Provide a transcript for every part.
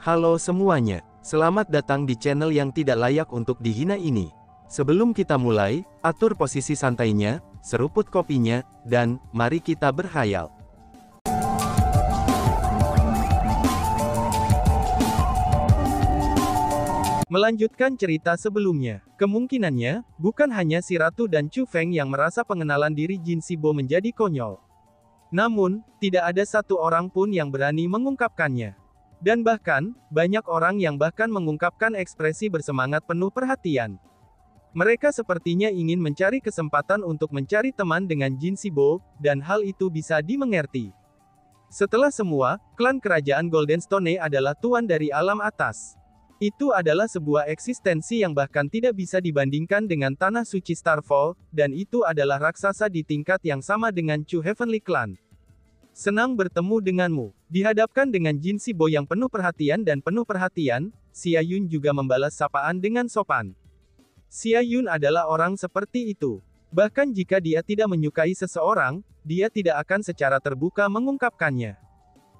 Halo semuanya, selamat datang di channel yang tidak layak untuk dihina ini. Sebelum kita mulai, atur posisi santainya, seruput kopinya, dan mari kita berkhayal. Melanjutkan cerita sebelumnya, kemungkinannya, bukan hanya si Ratu dan Chu Feng yang merasa pengenalan diri Jin Sibo menjadi konyol. Namun, tidak ada satu orang pun yang berani mengungkapkannya. Dan bahkan, banyak orang yang bahkan mengungkapkan ekspresi bersemangat penuh perhatian. Mereka sepertinya ingin mencari kesempatan untuk mencari teman dengan Jin Sibo, dan hal itu bisa dimengerti. Setelah semua, klan kerajaan Golden Stone adalah tuan dari alam atas. Itu adalah sebuah eksistensi yang bahkan tidak bisa dibandingkan dengan Tanah Suci Starfall, dan itu adalah raksasa di tingkat yang sama dengan Chu Heavenly Clan. Senang bertemu denganmu. Dihadapkan dengan Jin Sibo yang penuh perhatian dan penuh perhatian, Xia Yun juga membalas sapaan dengan sopan. Xia Yun adalah orang seperti itu. Bahkan jika dia tidak menyukai seseorang, dia tidak akan secara terbuka mengungkapkannya.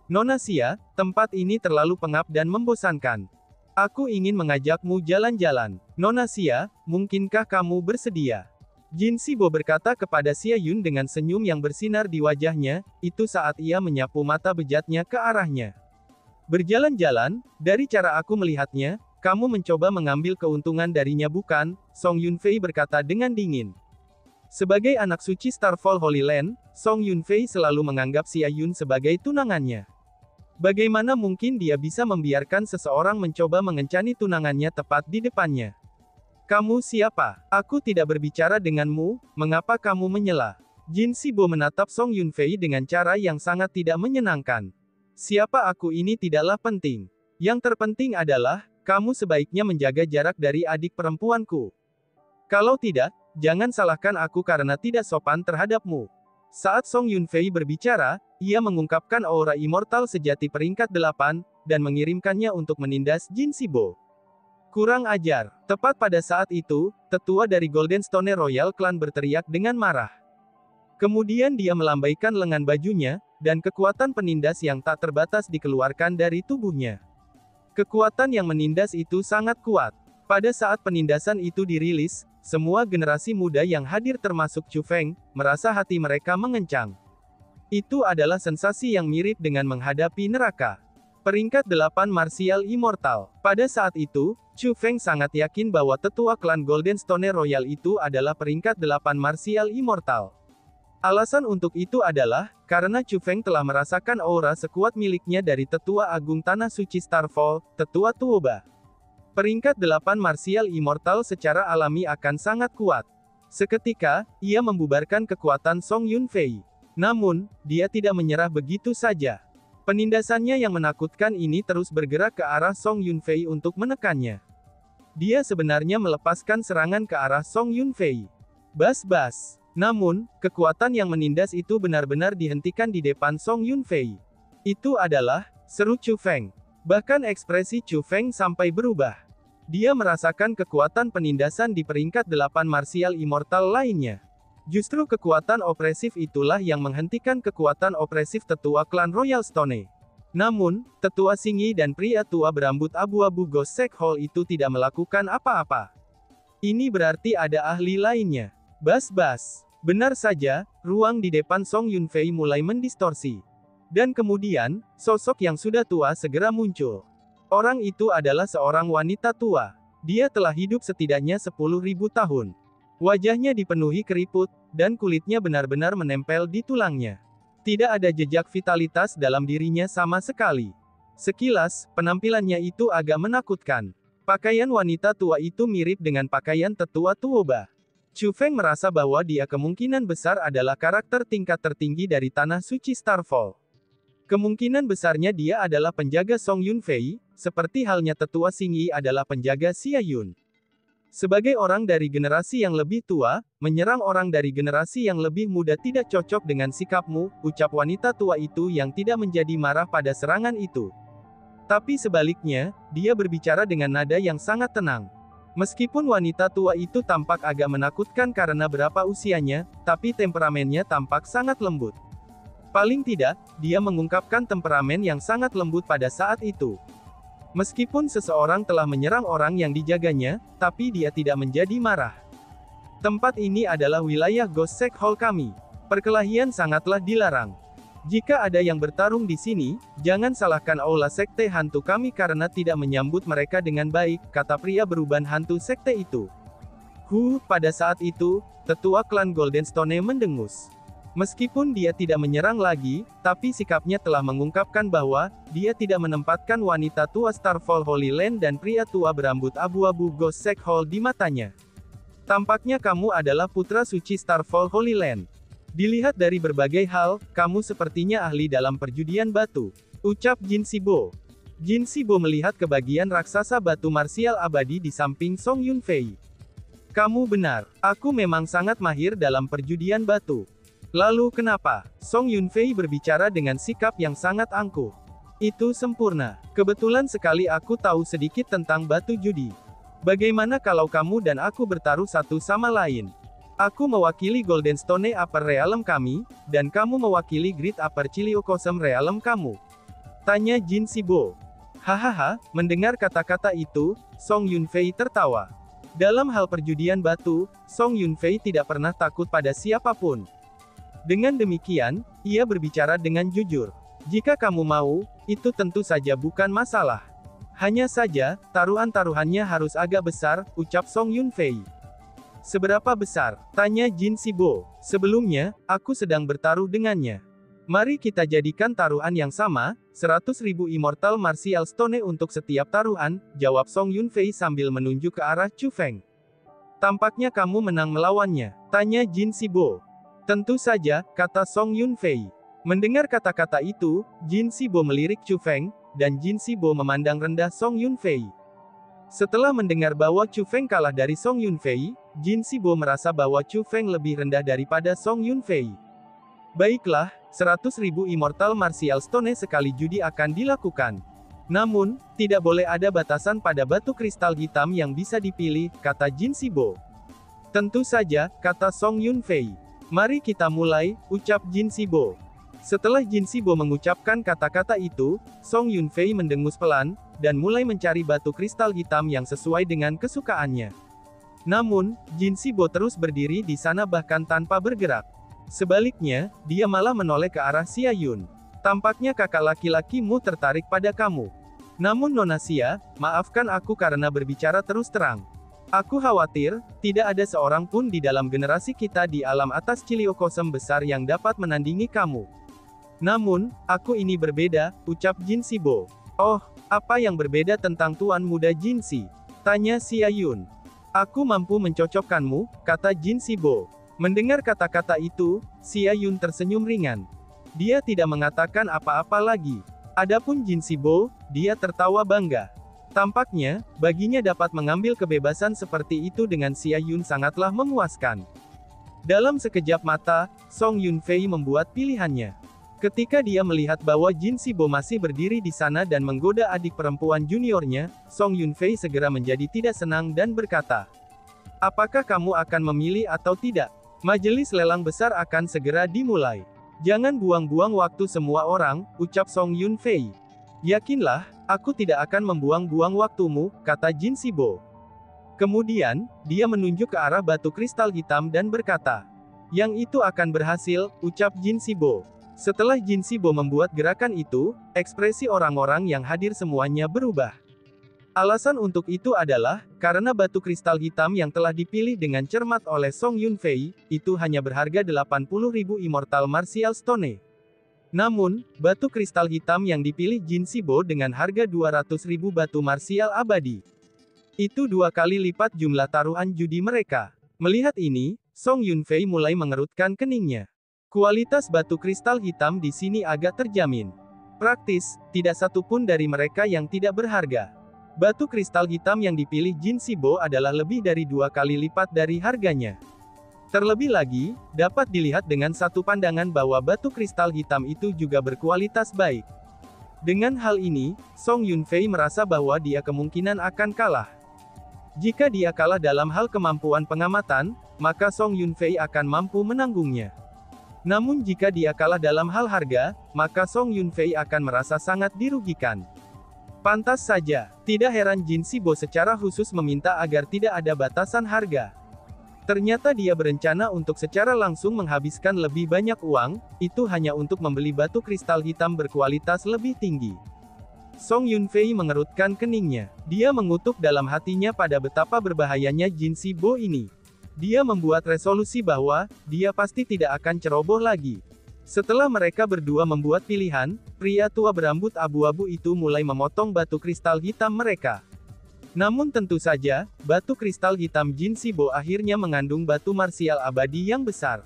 Nona Xia, tempat ini terlalu pengap dan membosankan. Aku ingin mengajakmu jalan-jalan. Nona Xia, mungkinkah kamu bersedia? Jin Sibo berkata kepada Xia Yun dengan senyum yang bersinar di wajahnya, itu saat ia menyapu mata bejatnya ke arahnya. Berjalan-jalan, dari cara aku melihatnya, kamu mencoba mengambil keuntungan darinya bukan? Song Yunfei berkata dengan dingin. Sebagai anak suci Starfall Holy Land, Song Yunfei selalu menganggap Xia Yun sebagai tunangannya. Bagaimana mungkin dia bisa membiarkan seseorang mencoba mengencani tunangannya tepat di depannya? Kamu siapa? Aku tidak berbicara denganmu, mengapa kamu menyela? Jin Sibo menatap Song Yunfei dengan cara yang sangat tidak menyenangkan. Siapa aku ini tidaklah penting. Yang terpenting adalah, kamu sebaiknya menjaga jarak dari adik perempuanku. Kalau tidak, jangan salahkan aku karena tidak sopan terhadapmu. Saat Song Yunfei berbicara, ia mengungkapkan aura immortal sejati peringkat 8, dan mengirimkannya untuk menindas Jin Sibo. Kurang ajar. Tepat pada saat itu, tetua dari Golden Stone Royal Clan berteriak dengan marah. Kemudian dia melambaikan lengan bajunya, dan kekuatan penindas yang tak terbatas dikeluarkan dari tubuhnya. Kekuatan yang menindas itu sangat kuat. Pada saat penindasan itu dirilis, semua generasi muda yang hadir termasuk Chu Feng, merasa hati mereka mengencang. Itu adalah sensasi yang mirip dengan menghadapi neraka. Peringkat 8 Martial Immortal. Pada saat itu, Chu Feng sangat yakin bahwa tetua klan Golden Stone Royal itu adalah peringkat 8 Martial Immortal. Alasan untuk itu adalah, karena Chu Feng telah merasakan aura sekuat miliknya dari tetua agung Tanah Suci Starfall, tetua Tuoba. Peringkat 8 Martial Immortal secara alami akan sangat kuat. Seketika, ia membubarkan kekuatan Song Yunfei. Namun, dia tidak menyerah begitu saja. Penindasannya yang menakutkan ini terus bergerak ke arah Song Yunfei untuk menekannya. Dia sebenarnya melepaskan serangan ke arah Song Yunfei. Bas-bas. Namun, kekuatan yang menindas itu benar-benar dihentikan di depan Song Yunfei. Itu adalah, seru Chu Feng. Bahkan ekspresi Chu Feng sampai berubah. Dia merasakan kekuatan penindasan di peringkat 8 Martial Immortal lainnya. Justru kekuatan opresif itulah yang menghentikan kekuatan opresif tetua klan Royal Stone. Namun, tetua Xingyi dan pria tua berambut abu-abu Ghost Shake Hall itu tidak melakukan apa-apa. Ini berarti ada ahli lainnya. Bas-bas. Benar saja, ruang di depan Song Yunfei mulai mendistorsi. Dan kemudian, sosok yang sudah tua segera muncul. Orang itu adalah seorang wanita tua. Dia telah hidup setidaknya 10.000 tahun. Wajahnya dipenuhi keriput, dan kulitnya benar-benar menempel di tulangnya. Tidak ada jejak vitalitas dalam dirinya sama sekali. Sekilas, penampilannya itu agak menakutkan. Pakaian wanita tua itu mirip dengan pakaian tetua Tuoba. Chu Feng merasa bahwa dia kemungkinan besar adalah karakter tingkat tertinggi dari Tanah Suci Starfall. Kemungkinan besarnya dia adalah penjaga Song Yunfei, seperti halnya tetua Xingyi adalah penjaga Xia Yun. Sebagai orang dari generasi yang lebih tua, menyerang orang dari generasi yang lebih muda tidak cocok dengan sikapmu, ucap wanita tua itu yang tidak menjadi marah pada serangan itu. Tapi sebaliknya, dia berbicara dengan nada yang sangat tenang. Meskipun wanita tua itu tampak agak menakutkan karena berapa usianya, tapi temperamennya tampak sangat lembut. Paling tidak, dia mengungkapkan temperamen yang sangat lembut pada saat itu. Meskipun seseorang telah menyerang orang yang dijaganya, tapi dia tidak menjadi marah. Tempat ini adalah wilayah Ghost Sect Hall kami. Perkelahian sangatlah dilarang. Jika ada yang bertarung di sini, jangan salahkan aula sekte hantu kami karena tidak menyambut mereka dengan baik, kata pria beruban hantu sekte itu. Pada saat itu, tetua klan Goldenstone mendengus. Meskipun dia tidak menyerang lagi, tapi sikapnya telah mengungkapkan bahwa, dia tidak menempatkan wanita tua Starfall Holy Land dan pria tua berambut abu-abu Ghost Sect Hall di matanya. Tampaknya kamu adalah putra suci Starfall Holy Land. Dilihat dari berbagai hal, kamu sepertinya ahli dalam perjudian batu, ucap Jin Sibo. Jin Sibo melihat ke bagian raksasa batu marsial abadi di samping Song Yunfei. Kamu benar, aku memang sangat mahir dalam perjudian batu. Lalu kenapa? Song Yunfei berbicara dengan sikap yang sangat angkuh. Itu sempurna. Kebetulan sekali aku tahu sedikit tentang batu judi. Bagaimana kalau kamu dan aku bertaruh satu sama lain? Aku mewakili Goldenstone Upper Realm kami, dan kamu mewakili Great Upper Chiliocosm Realm kamu. Tanya Jin Sibo. Hahaha, mendengar kata-kata itu, Song Yunfei tertawa. Dalam hal perjudian batu, Song Yunfei tidak pernah takut pada siapapun. Dengan demikian, ia berbicara dengan jujur. Jika kamu mau, itu tentu saja bukan masalah. Hanya saja, taruhan-taruhannya harus agak besar, ucap Song Yunfei. Seberapa besar? Tanya Jin Sibo. Sebelumnya, aku sedang bertaruh dengannya. Mari kita jadikan taruhan yang sama, 100.000 Immortal Martial Stone untuk setiap taruhan, jawab Song Yunfei sambil menunjuk ke arah Chu Feng. Tampaknya kamu menang melawannya, tanya Jin Sibo. Tentu saja, kata Song Yunfei. Mendengar kata-kata itu, Jin Sibo melirik Chu Feng, dan Jin Sibo memandang rendah Song Yunfei. Setelah mendengar bahwa Chu Feng kalah dari Song Yunfei, Jin Sibo merasa bahwa Chu Feng lebih rendah daripada Song Yunfei. Baiklah, 100.000 Immortal Martial Stone sekali judi akan dilakukan. Namun, tidak boleh ada batasan pada batu kristal hitam yang bisa dipilih, kata Jin Sibo. Tentu saja, kata Song Yunfei. Mari kita mulai, ucap Jin Sibo. Setelah Jin Sibo mengucapkan kata-kata itu, Song Yunfei mendengus pelan, dan mulai mencari batu kristal hitam yang sesuai dengan kesukaannya. Namun, Jin Sibo terus berdiri di sana bahkan tanpa bergerak. Sebaliknya, dia malah menoleh ke arah Xia Yun. Tampaknya kakak laki-lakimu tertarik pada kamu. Namun Nona Xia, maafkan aku karena berbicara terus terang. Aku khawatir, tidak ada seorang pun di dalam generasi kita di alam atas Chiliocosm besar yang dapat menandingi kamu. Namun, aku ini berbeda, ucap Jin Sibo. Oh, apa yang berbeda tentang Tuan Muda Jinsi? Tanya Xia Yun. Aku mampu mencocokkanmu, kata Jin Sibo. Mendengar kata-kata itu, Xia Yun tersenyum ringan. Dia tidak mengatakan apa-apa lagi. Adapun Jin Sibo, dia tertawa bangga. Tampaknya, baginya dapat mengambil kebebasan seperti itu dengan Xia Yun sangatlah memuaskan. Dalam sekejap mata, Song Yunfei membuat pilihannya. Ketika dia melihat bahwa Jin Sibo masih berdiri di sana dan menggoda adik perempuan juniornya, Song Yunfei segera menjadi tidak senang dan berkata, apakah kamu akan memilih atau tidak? Majelis lelang besar akan segera dimulai. Jangan buang-buang waktu semua orang, ucap Song Yunfei. Yakinlah, aku tidak akan membuang-buang waktumu, kata Jin Sibo. Kemudian, dia menunjuk ke arah batu kristal hitam dan berkata, yang itu akan berhasil, ucap Jin Sibo. Setelah Jin Sibo membuat gerakan itu, ekspresi orang-orang yang hadir semuanya berubah. Alasan untuk itu adalah, karena batu kristal hitam yang telah dipilih dengan cermat oleh Song Yunfei, itu hanya berharga 80.000 Immortal Martial Stone. Namun, batu kristal hitam yang dipilih Jin Sibo dengan harga 200.000 batu marsial abadi. Itu 2 kali lipat jumlah taruhan judi mereka. Melihat ini, Song Yunfei mulai mengerutkan keningnya. Kualitas batu kristal hitam di sini agak terjamin. Praktis, tidak satu pun dari mereka yang tidak berharga. Batu kristal hitam yang dipilih Jin Sibo adalah lebih dari 2 kali lipat dari harganya. Terlebih lagi, dapat dilihat dengan satu pandangan bahwa batu kristal hitam itu juga berkualitas baik. Dengan hal ini, Song Yunfei merasa bahwa dia kemungkinan akan kalah. Jika dia kalah dalam hal kemampuan pengamatan, maka Song Yunfei akan mampu menanggungnya. Namun jika dia kalah dalam hal harga, maka Song Yunfei akan merasa sangat dirugikan. Pantas saja, tidak heran Jin Sibo secara khusus meminta agar tidak ada batasan harga. Ternyata dia berencana untuk secara langsung menghabiskan lebih banyak uang, itu hanya untuk membeli batu kristal hitam berkualitas lebih tinggi. Song Yunfei mengerutkan keningnya. Dia mengutuk dalam hatinya pada betapa berbahayanya Jin Sibo ini. Dia membuat resolusi bahwa, dia pasti tidak akan ceroboh lagi. Setelah mereka berdua membuat pilihan, pria tua berambut abu-abu itu mulai memotong batu kristal hitam mereka. Namun tentu saja, batu kristal hitam Jin Sibo akhirnya mengandung batu marsial abadi yang besar.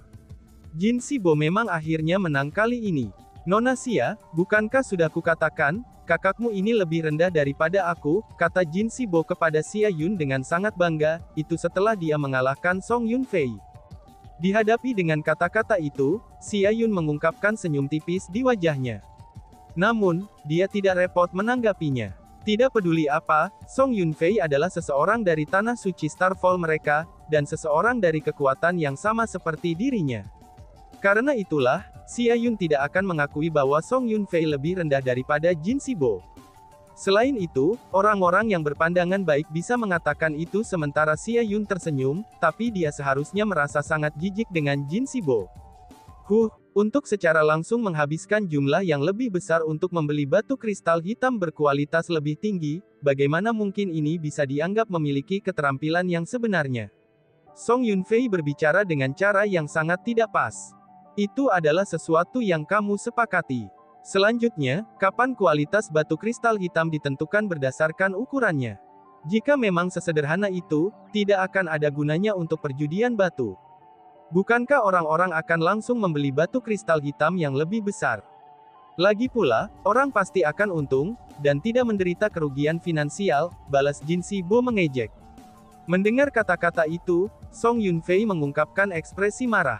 Jin Sibo memang akhirnya menang kali ini. Nona Xia, bukankah sudah kukatakan, kakakmu ini lebih rendah daripada aku, kata Jin Sibo kepada Xia Yun dengan sangat bangga, itu setelah dia mengalahkan Song Yunfei. Dihadapi dengan kata-kata itu, Xia Yun mengungkapkan senyum tipis di wajahnya. Namun, dia tidak repot menanggapinya. Tidak peduli apa, Song Yunfei adalah seseorang dari tanah suci Starfall mereka, dan seseorang dari kekuatan yang sama seperti dirinya. Karena itulah, Xia Yun tidak akan mengakui bahwa Song Yunfei lebih rendah daripada Jin Sibo. Selain itu, orang-orang yang berpandangan baik bisa mengatakan itu sementara Xia Yun tersenyum, tapi dia seharusnya merasa sangat jijik dengan Jin Sibo. Untuk secara langsung menghabiskan jumlah yang lebih besar untuk membeli batu kristal hitam berkualitas lebih tinggi, bagaimana mungkin ini bisa dianggap memiliki keterampilan yang sebenarnya? Song Yunfei berbicara dengan cara yang sangat tidak pas. Itu adalah sesuatu yang kamu sepakati. Selanjutnya, kapan kualitas batu kristal hitam ditentukan berdasarkan ukurannya? Jika memang sesederhana itu, tidak akan ada gunanya untuk perjudian batu. Bukankah orang-orang akan langsung membeli batu kristal hitam yang lebih besar? Lagi pula, orang pasti akan untung, dan tidak menderita kerugian finansial, balas Jin Sibo mengejek. Mendengar kata-kata itu, Song Yunfei mengungkapkan ekspresi marah.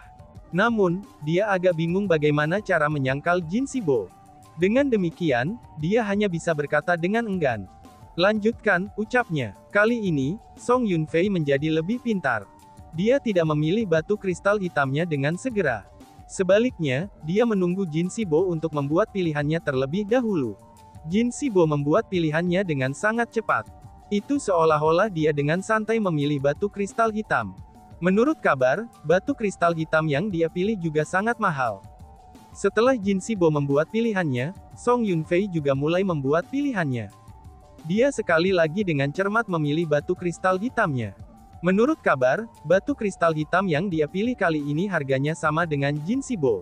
Namun, dia agak bingung bagaimana cara menyangkal Jin Sibo. Dengan demikian, dia hanya bisa berkata dengan enggan. Lanjutkan, ucapnya. Kali ini, Song Yunfei menjadi lebih pintar. Dia tidak memilih batu kristal hitamnya dengan segera. Sebaliknya, dia menunggu Jin Sibo untuk membuat pilihannya terlebih dahulu. Jin Sibo membuat pilihannya dengan sangat cepat. Itu seolah-olah dia dengan santai memilih batu kristal hitam. Menurut kabar, batu kristal hitam yang dia pilih juga sangat mahal. Setelah Jin Sibo membuat pilihannya, Song Yunfei juga mulai membuat pilihannya. Dia sekali lagi dengan cermat memilih batu kristal hitamnya. Menurut kabar, batu kristal hitam yang dia pilih kali ini harganya sama dengan Jin Sibo.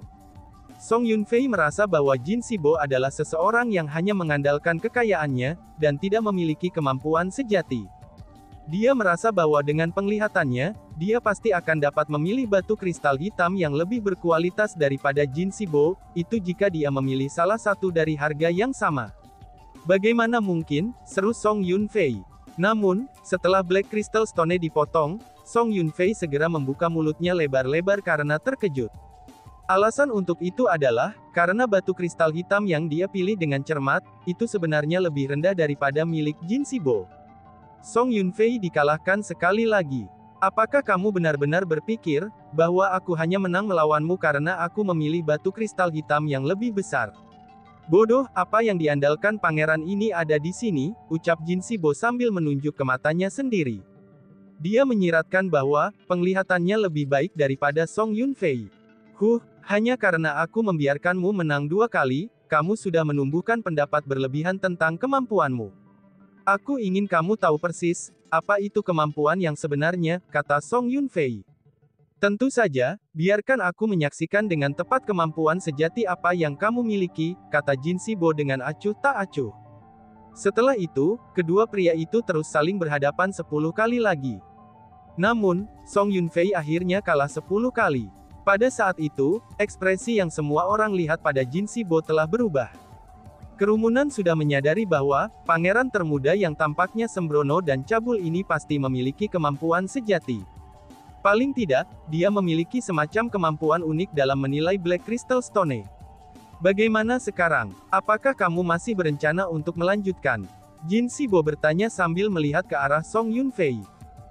Song Yunfei merasa bahwa Jin Sibo adalah seseorang yang hanya mengandalkan kekayaannya, dan tidak memiliki kemampuan sejati. Dia merasa bahwa dengan penglihatannya, dia pasti akan dapat memilih batu kristal hitam yang lebih berkualitas daripada Jin Sibo, itu jika dia memilih salah satu dari harga yang sama. Bagaimana mungkin, seru Song Yunfei. Namun, setelah Black Crystal Stone dipotong, Song Yunfei segera membuka mulutnya lebar-lebar karena terkejut. Alasan untuk itu adalah, karena batu kristal hitam yang dia pilih dengan cermat, itu sebenarnya lebih rendah daripada milik Jin Sibo. Song Yunfei dikalahkan sekali lagi. Apakah kamu benar-benar berpikir, bahwa aku hanya menang melawanmu karena aku memilih batu kristal hitam yang lebih besar? Bodoh, apa yang diandalkan pangeran ini ada di sini, ucap Jin Sibo sambil menunjuk ke matanya sendiri. Dia menyiratkan bahwa, penglihatannya lebih baik daripada Song Yunfei. Hanya karena aku membiarkanmu menang 2 kali, kamu sudah menumbuhkan pendapat berlebihan tentang kemampuanmu. Aku ingin kamu tahu persis, apa itu kemampuan yang sebenarnya, kata Song Yunfei. Tentu saja, biarkan aku menyaksikan dengan tepat kemampuan sejati apa yang kamu miliki, kata Jin Sibo dengan acuh tak acuh. Setelah itu, kedua pria itu terus saling berhadapan 10 kali lagi. Namun, Song Yunfei akhirnya kalah 10 kali. Pada saat itu, ekspresi yang semua orang lihat pada Jin Sibo telah berubah. Kerumunan sudah menyadari bahwa, pangeran termuda yang tampaknya sembrono dan cabul ini pasti memiliki kemampuan sejati. Paling tidak, dia memiliki semacam kemampuan unik dalam menilai Black Crystal Stone. Bagaimana sekarang? Apakah kamu masih berencana untuk melanjutkan? Jin Sibo bertanya sambil melihat ke arah Song Yunfei.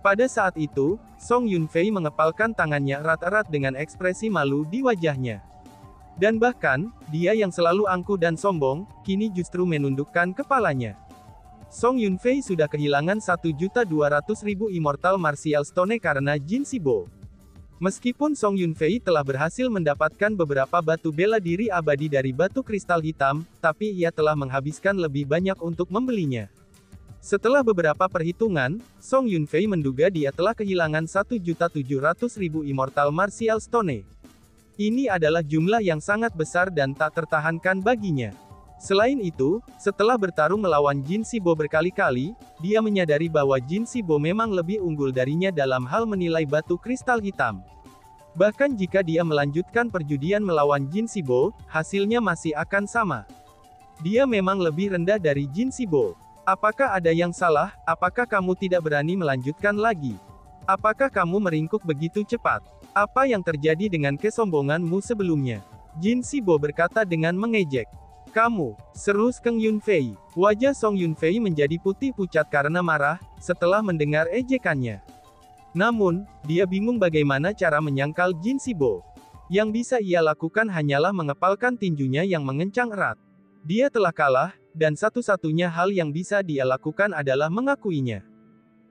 Pada saat itu, Song Yunfei mengepalkan tangannya erat-erat dengan ekspresi malu di wajahnya. Dan bahkan, dia yang selalu angkuh dan sombong, kini justru menundukkan kepalanya. Song Yunfei sudah kehilangan 1.200.000 Immortal Martial Stone karena Jin Sibo. Meskipun Song Yunfei telah berhasil mendapatkan beberapa batu bela diri abadi dari batu kristal hitam, tapi ia telah menghabiskan lebih banyak untuk membelinya. Setelah beberapa perhitungan, Song Yunfei menduga dia telah kehilangan 1.700.000 Immortal Martial Stone. Ini adalah jumlah yang sangat besar dan tak tertahankan baginya. Selain itu, setelah bertarung melawan Jin Sibo berkali-kali, dia menyadari bahwa Jin Sibo memang lebih unggul darinya dalam hal menilai batu kristal hitam. Bahkan jika dia melanjutkan perjudian melawan Jin Sibo, hasilnya masih akan sama. Dia memang lebih rendah dari Jin Sibo. Apakah ada yang salah? Apakah kamu tidak berani melanjutkan lagi? Apakah kamu meringkuk begitu cepat? Apa yang terjadi dengan kesombonganmu sebelumnya? Jin Sibo berkata dengan mengejek. Kamu, seru Kang Yunfei. Wajah Song Yunfei menjadi putih pucat karena marah, setelah mendengar ejekannya. Namun, dia bingung bagaimana cara menyangkal Jin Sibo. Yang bisa ia lakukan hanyalah mengepalkan tinjunya yang mengencang erat. Dia telah kalah, dan satu-satunya hal yang bisa dia lakukan adalah mengakuinya.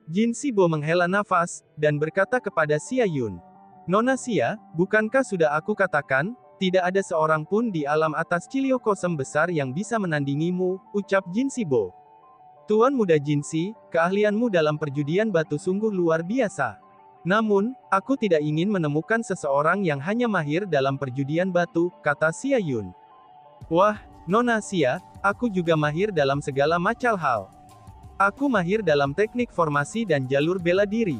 Jin Sibo menghela nafas, dan berkata kepada Xia Yun. Nona Xia, bukankah sudah aku katakan, tidak ada seorang pun di alam atas Cilio Kosem besar yang bisa menandingimu, ucap Jin Sibo. Tuan Muda Jinsi, keahlianmu dalam perjudian batu sungguh luar biasa. Namun, aku tidak ingin menemukan seseorang yang hanya mahir dalam perjudian batu, kata Xia Yun. Wah, Nona Xia, aku juga mahir dalam segala macam hal. Aku mahir dalam teknik formasi dan jalur bela diri.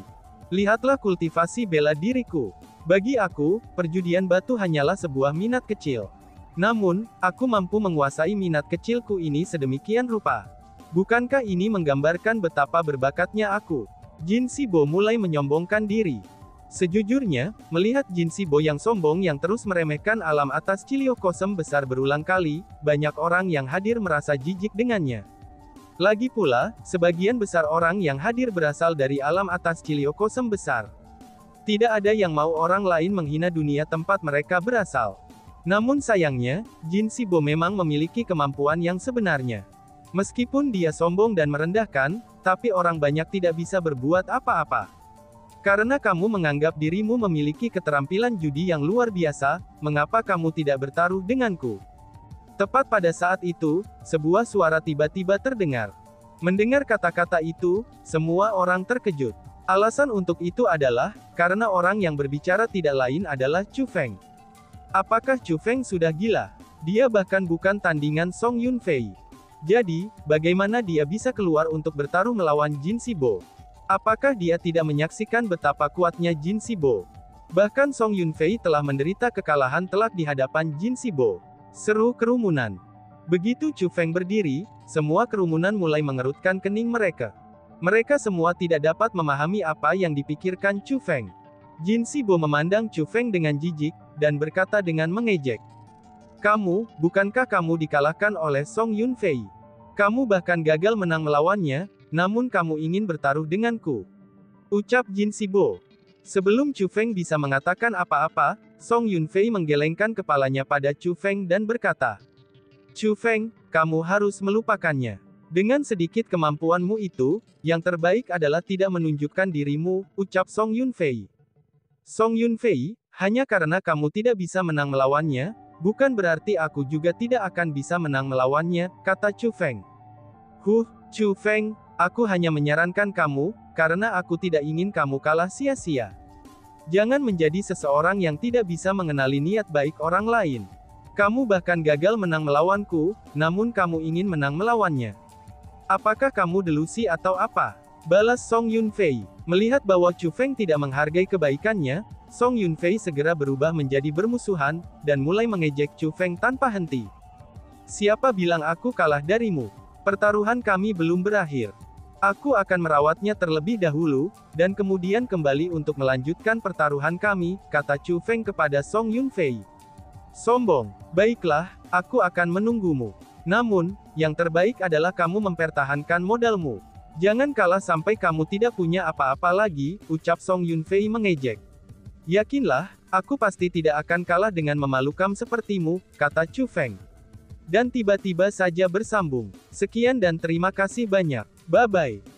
Lihatlah kultivasi bela diriku. Bagi aku, perjudian batu hanyalah sebuah minat kecil. Namun, aku mampu menguasai minat kecilku ini sedemikian rupa. Bukankah ini menggambarkan betapa berbakatnya aku? Jin Sibo mulai menyombongkan diri. Sejujurnya, melihat Jin Sibo yang sombong yang terus meremehkan alam atas Cilio Kosem besar berulang kali, banyak orang yang hadir merasa jijik dengannya. Lagi pula, sebagian besar orang yang hadir berasal dari alam atas Cilio Kosem besar. Tidak ada yang mau orang lain menghina dunia tempat mereka berasal. Namun sayangnya, Jin Sibo memang memiliki kemampuan yang sebenarnya. Meskipun dia sombong dan merendahkan, tapi orang banyak tidak bisa berbuat apa-apa. Karena kamu menganggap dirimu memiliki keterampilan judi yang luar biasa, mengapa kamu tidak bertaruh denganku? Tepat pada saat itu, sebuah suara tiba-tiba terdengar. Mendengar kata-kata itu, semua orang terkejut. Alasan untuk itu adalah, karena orang yang berbicara tidak lain adalah Chu Feng. Apakah Chu Feng sudah gila? Dia bahkan bukan tandingan Song Yunfei. Jadi, bagaimana dia bisa keluar untuk bertaruh melawan Jin Sibo? Apakah dia tidak menyaksikan betapa kuatnya Jin Sibo? Bahkan Song Yunfei telah menderita kekalahan telak di hadapan Jin Sibo. Seru kerumunan. Begitu Chu Feng berdiri, semua kerumunan mulai mengerutkan kening mereka. Mereka semua tidak dapat memahami apa yang dipikirkan Chu Feng. Jin Sibo memandang Chu Feng dengan jijik, dan berkata dengan mengejek. Kamu, bukankah kamu dikalahkan oleh Song Yunfei? Kamu bahkan gagal menang melawannya, namun kamu ingin bertaruh denganku. Ucap Jin Sibo. Sebelum Chu Feng bisa mengatakan apa-apa, Song Yunfei menggelengkan kepalanya pada Chu Feng dan berkata. Chu Feng, kamu harus melupakannya. Dengan sedikit kemampuanmu itu, yang terbaik adalah tidak menunjukkan dirimu, ucap Song Yunfei. Song Yunfei, hanya karena kamu tidak bisa menang melawannya, bukan berarti aku juga tidak akan bisa menang melawannya, kata Chu Feng. Chu Feng, aku hanya menyarankan kamu, karena aku tidak ingin kamu kalah sia-sia. Jangan menjadi seseorang yang tidak bisa mengenali niat baik orang lain. Kamu bahkan gagal menang melawanku, namun kamu ingin menang melawannya. Apakah kamu delusi atau apa? Balas Song Yunfei. Melihat bahwa Chu Feng tidak menghargai kebaikannya, Song Yunfei segera berubah menjadi bermusuhan, dan mulai mengejek Chu Feng tanpa henti. Siapa bilang aku kalah darimu? Pertaruhan kami belum berakhir. Aku akan merawatnya terlebih dahulu, dan kemudian kembali untuk melanjutkan pertaruhan kami, kata Chu Feng kepada Song Yunfei. Sombong. Baiklah, aku akan menunggumu. Namun, yang terbaik adalah kamu mempertahankan modalmu. Jangan kalah sampai kamu tidak punya apa-apa lagi, ucap Song Yunfei mengejek. Yakinlah, aku pasti tidak akan kalah dengan memalukan sepertimu, kata Chu Feng. Dan tiba-tiba saja bersambung. Sekian dan terima kasih banyak. Bye-bye.